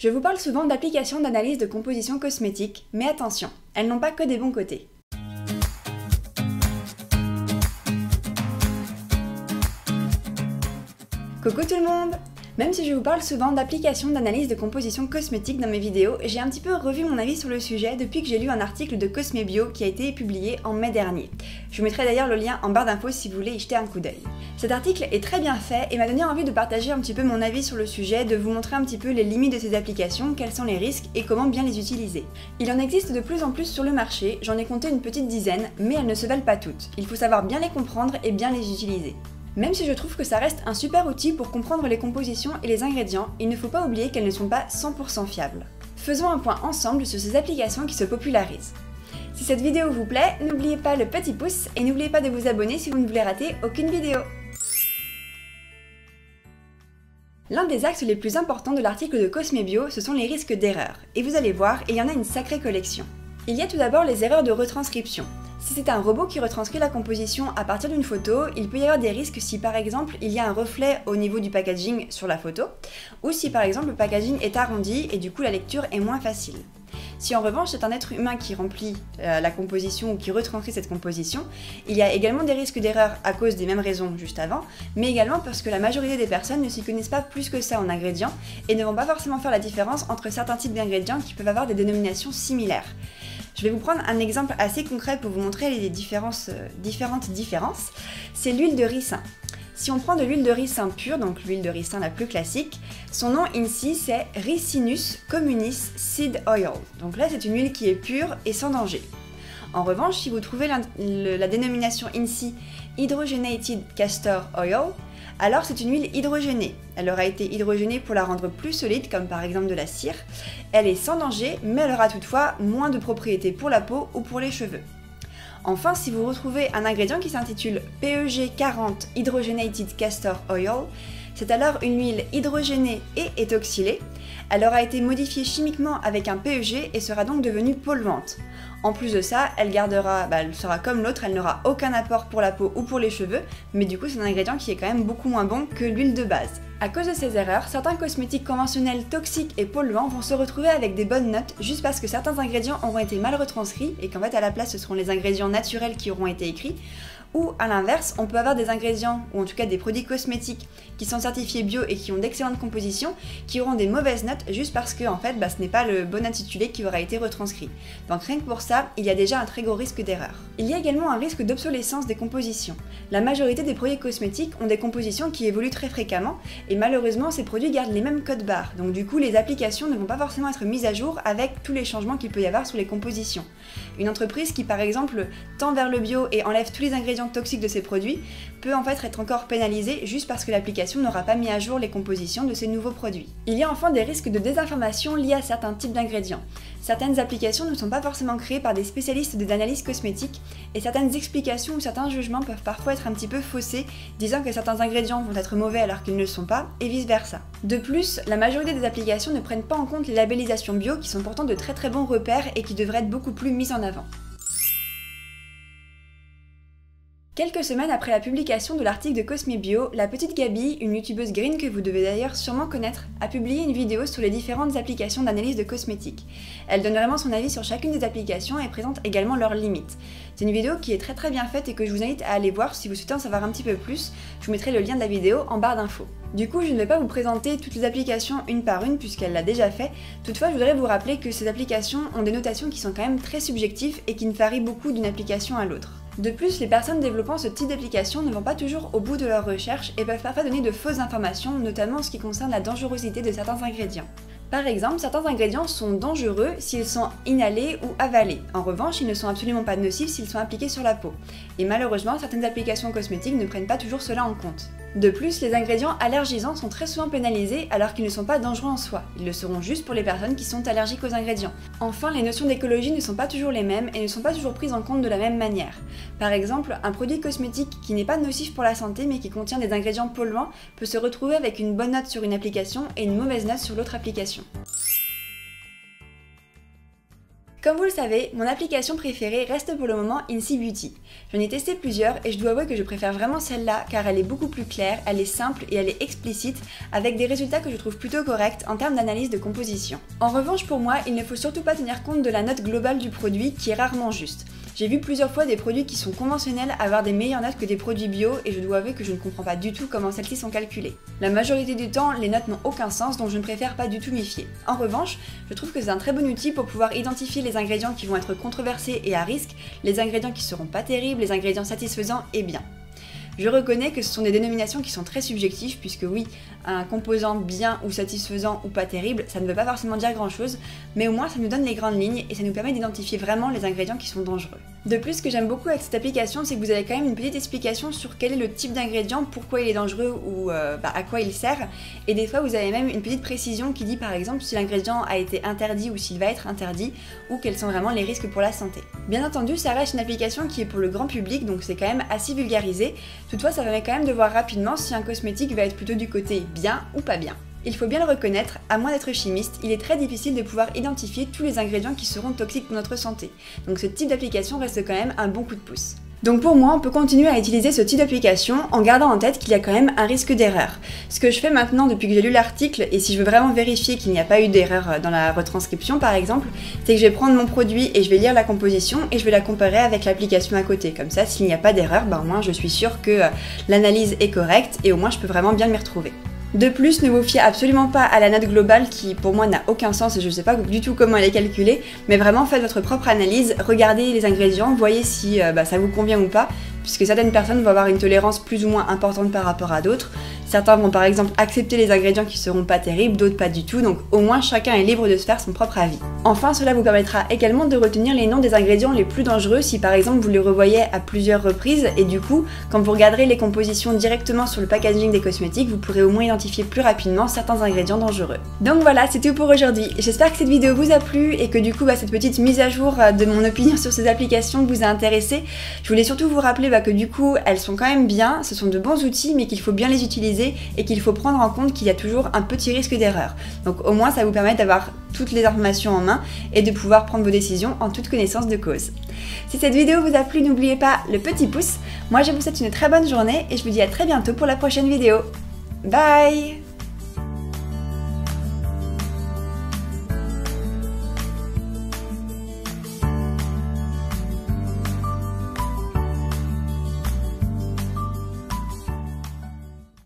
Je vous parle souvent d'applications d'analyse de composition cosmétique, mais attention, elles n'ont pas que des bons côtés. Coucou tout le monde! Même si je vous parle souvent d'applications d'analyse de composition cosmétique dans mes vidéos, j'ai un petit peu revu mon avis sur le sujet depuis que j'ai lu un article de Cosmebio qui a été publié en mai dernier. Je vous mettrai d'ailleurs le lien en barre d'infos si vous voulez y jeter un coup d'œil. Cet article est très bien fait et m'a donné envie de partager un petit peu mon avis sur le sujet, de vous montrer un petit peu les limites de ces applications, quels sont les risques et comment bien les utiliser. Il en existe de plus en plus sur le marché, j'en ai compté une petite dizaine, mais elles ne se valent pas toutes. Il faut savoir bien les comprendre et bien les utiliser. Même si je trouve que ça reste un super outil pour comprendre les compositions et les ingrédients, il ne faut pas oublier qu'elles ne sont pas 100% fiables. Faisons un point ensemble sur ces applications qui se popularisent. Si cette vidéo vous plaît, n'oubliez pas le petit pouce et n'oubliez pas de vous abonner si vous ne voulez rater aucune vidéo. L'un des axes les plus importants de l'article de Cosmebio, ce sont les risques d'erreur. Et vous allez voir, il y en a une sacrée collection. Il y a tout d'abord les erreurs de retranscription. Si c'est un robot qui retranscrit la composition à partir d'une photo, il peut y avoir des risques si par exemple il y a un reflet au niveau du packaging sur la photo, ou si par exemple le packaging est arrondi et du coup la lecture est moins facile. Si en revanche c'est un être humain qui remplit la composition ou qui retranscrit cette composition, il y a également des risques d'erreur à cause des mêmes raisons juste avant, mais également parce que la majorité des personnes ne s'y connaissent pas plus que ça en ingrédients et ne vont pas forcément faire la différence entre certains types d'ingrédients qui peuvent avoir des dénominations similaires. Je vais vous prendre un exemple assez concret pour vous montrer les différentes différences. C'est l'huile de ricin. Si on prend de l'huile de ricin pure, donc l'huile de ricin la plus classique, son nom INSI c'est Ricinus communis seed oil. Donc là c'est une huile qui est pure et sans danger. En revanche, si vous trouvez la dénomination INSI Hydrogenated Castor Oil, alors c'est une huile hydrogénée. Elle aura été hydrogénée pour la rendre plus solide, comme par exemple de la cire. Elle est sans danger, mais elle aura toutefois moins de propriétés pour la peau ou pour les cheveux. Enfin, si vous retrouvez un ingrédient qui s'intitule PEG40 Hydrogenated Castor Oil, c'est alors une huile hydrogénée et étoxylée. Elle aura été modifiée chimiquement avec un PEG et sera donc devenue polluante. En plus de ça, elle sera comme l'autre, elle n'aura aucun apport pour la peau ou pour les cheveux, mais du coup c'est un ingrédient qui est quand même beaucoup moins bon que l'huile de base. À cause de ces erreurs, certains cosmétiques conventionnels toxiques et polluants vont se retrouver avec des bonnes notes juste parce que certains ingrédients auront été mal retranscrits et qu'en fait à la place ce seront les ingrédients naturels qui auront été écrits. Ou à l'inverse, on peut avoir des ingrédients, ou en tout cas des produits cosmétiques qui sont certifiés bio et qui ont d'excellentes compositions, qui auront des mauvaises notes juste parce que en fait, ce n'est pas le bon intitulé qui aura été retranscrit. Donc rien que pour ça, il y a déjà un très gros risque d'erreur. Il y a également un risque d'obsolescence des compositions. La majorité des produits cosmétiques ont des compositions qui évoluent très fréquemment, et malheureusement ces produits gardent les mêmes codes barres, donc du coup les applications ne vont pas forcément être mises à jour avec tous les changements qu'il peut y avoir sur les compositions. Une entreprise qui par exemple tend vers le bio et enlève tous les ingrédients toxiques de ces produits peut en fait être encore pénalisée juste parce que l'application n'aura pas mis à jour les compositions de ces nouveaux produits. Il y a enfin des risques de désinformation liés à certains types d'ingrédients. Certaines applications ne sont pas forcément créées par des spécialistes des analyses cosmétiques et certaines explications ou certains jugements peuvent parfois être un petit peu faussés, disant que certains ingrédients vont être mauvais alors qu'ils ne le sont pas et vice versa. De plus, la majorité des applications ne prennent pas en compte les labellisations bio qui sont pourtant de très bons repères et qui devraient être beaucoup plus mises en avant. Quelques semaines après la publication de l'article de Cosmebio, la petite Gabi, une youtubeuse green que vous devez d'ailleurs sûrement connaître, a publié une vidéo sur les différentes applications d'analyse de cosmétiques. Elle donne vraiment son avis sur chacune des applications et présente également leurs limites. C'est une vidéo qui est très bien faite et que je vous invite à aller voir si vous souhaitez en savoir un petit peu plus. Je vous mettrai le lien de la vidéo en barre d'infos. Du coup, je ne vais pas vous présenter toutes les applications une par une puisqu'elle l'a déjà fait. Toutefois, je voudrais vous rappeler que ces applications ont des notations qui sont quand même très subjectives et qui ne varient beaucoup d'une application à l'autre. De plus, les personnes développant ce type d'application ne vont pas toujours au bout de leurs recherches et peuvent parfois donner de fausses informations, notamment en ce qui concerne la dangerosité de certains ingrédients. Par exemple, certains ingrédients sont dangereux s'ils sont inhalés ou avalés. En revanche, ils ne sont absolument pas nocifs s'ils sont appliqués sur la peau. Et malheureusement, certaines applications cosmétiques ne prennent pas toujours cela en compte. De plus, les ingrédients allergisants sont très souvent pénalisés alors qu'ils ne sont pas dangereux en soi. Ils le seront juste pour les personnes qui sont allergiques aux ingrédients. Enfin, les notions d'écologie ne sont pas toujours les mêmes et ne sont pas toujours prises en compte de la même manière. Par exemple, un produit cosmétique qui n'est pas nocif pour la santé mais qui contient des ingrédients polluants peut se retrouver avec une bonne note sur une application et une mauvaise note sur l'autre application. Comme vous le savez, mon application préférée reste pour le moment Incy Beauty. J'en ai testé plusieurs et je dois avouer que je préfère vraiment celle-là car elle est beaucoup plus claire, elle est simple et elle est explicite avec des résultats que je trouve plutôt corrects en termes d'analyse de composition. En revanche pour moi, il ne faut surtout pas tenir compte de la note globale du produit qui est rarement juste. J'ai vu plusieurs fois des produits qui sont conventionnels avoir des meilleures notes que des produits bio et je dois avouer que je ne comprends pas du tout comment celles-ci sont calculées. La majorité du temps, les notes n'ont aucun sens donc je ne préfère pas du tout m'y fier. En revanche, je trouve que c'est un très bon outil pour pouvoir identifier les ingrédients qui vont être controversés et à risque, les ingrédients qui seront pas terribles, les ingrédients satisfaisants et bien. Je reconnais que ce sont des dénominations qui sont très subjectives puisque oui, un composant bien ou satisfaisant ou pas terrible, ça ne veut pas forcément dire grand chose, mais au moins ça nous donne les grandes lignes et ça nous permet d'identifier vraiment les ingrédients qui sont dangereux. De plus, ce que j'aime beaucoup avec cette application, c'est que vous avez quand même une petite explication sur quel est le type d'ingrédient, pourquoi il est dangereux ou à quoi il sert, et des fois vous avez même une petite précision qui dit par exemple si l'ingrédient a été interdit ou s'il va être interdit, ou quels sont vraiment les risques pour la santé. Bien entendu, ça reste une application qui est pour le grand public, donc c'est quand même assez vulgarisé. Toutefois, ça permet quand même de voir rapidement si un cosmétique va être plutôt du côté bien ou pas bien. Il faut bien le reconnaître, à moins d'être chimiste, il est très difficile de pouvoir identifier tous les ingrédients qui seront toxiques pour notre santé. Donc ce type d'application reste quand même un bon coup de pouce. Donc pour moi, on peut continuer à utiliser ce type d'application en gardant en tête qu'il y a quand même un risque d'erreur. Ce que je fais maintenant depuis que j'ai lu l'article, et si je veux vraiment vérifier qu'il n'y a pas eu d'erreur dans la retranscription par exemple, c'est que je vais prendre mon produit et je vais lire la composition et je vais la comparer avec l'application à côté. Comme ça, s'il n'y a pas d'erreur, au moins je suis sûre que l'analyse est correcte et au moins je peux vraiment bien m'y retrouver. De plus, ne vous fiez absolument pas à la note globale qui pour moi n'a aucun sens et je ne sais pas du tout comment elle est calculée, mais vraiment faites votre propre analyse, regardez les ingrédients, voyez si ça vous convient ou pas, puisque certaines personnes vont avoir une tolérance plus ou moins importante par rapport à d'autres. Certains vont par exemple accepter les ingrédients qui seront pas terribles, d'autres pas du tout, donc au moins chacun est libre de se faire son propre avis. Enfin, cela vous permettra également de retenir les noms des ingrédients les plus dangereux si par exemple vous les revoyez à plusieurs reprises et du coup, quand vous regarderez les compositions directement sur le packaging des cosmétiques, vous pourrez au moins identifier plus rapidement certains ingrédients dangereux. Donc voilà, c'est tout pour aujourd'hui. J'espère que cette vidéo vous a plu et que du coup cette petite mise à jour de mon opinion sur ces applications vous a intéressé. Je voulais surtout vous rappeler que du coup elles sont quand même bien, ce sont de bons outils mais qu'il faut bien les utiliser et qu'il faut prendre en compte qu'il y a toujours un petit risque d'erreur. Donc au moins ça vous permet d'avoir toutes les informations en main et de pouvoir prendre vos décisions en toute connaissance de cause. Si cette vidéo vous a plu, n'oubliez pas le petit pouce. Moi je vous souhaite une très bonne journée et je vous dis à très bientôt pour la prochaine vidéo. Bye!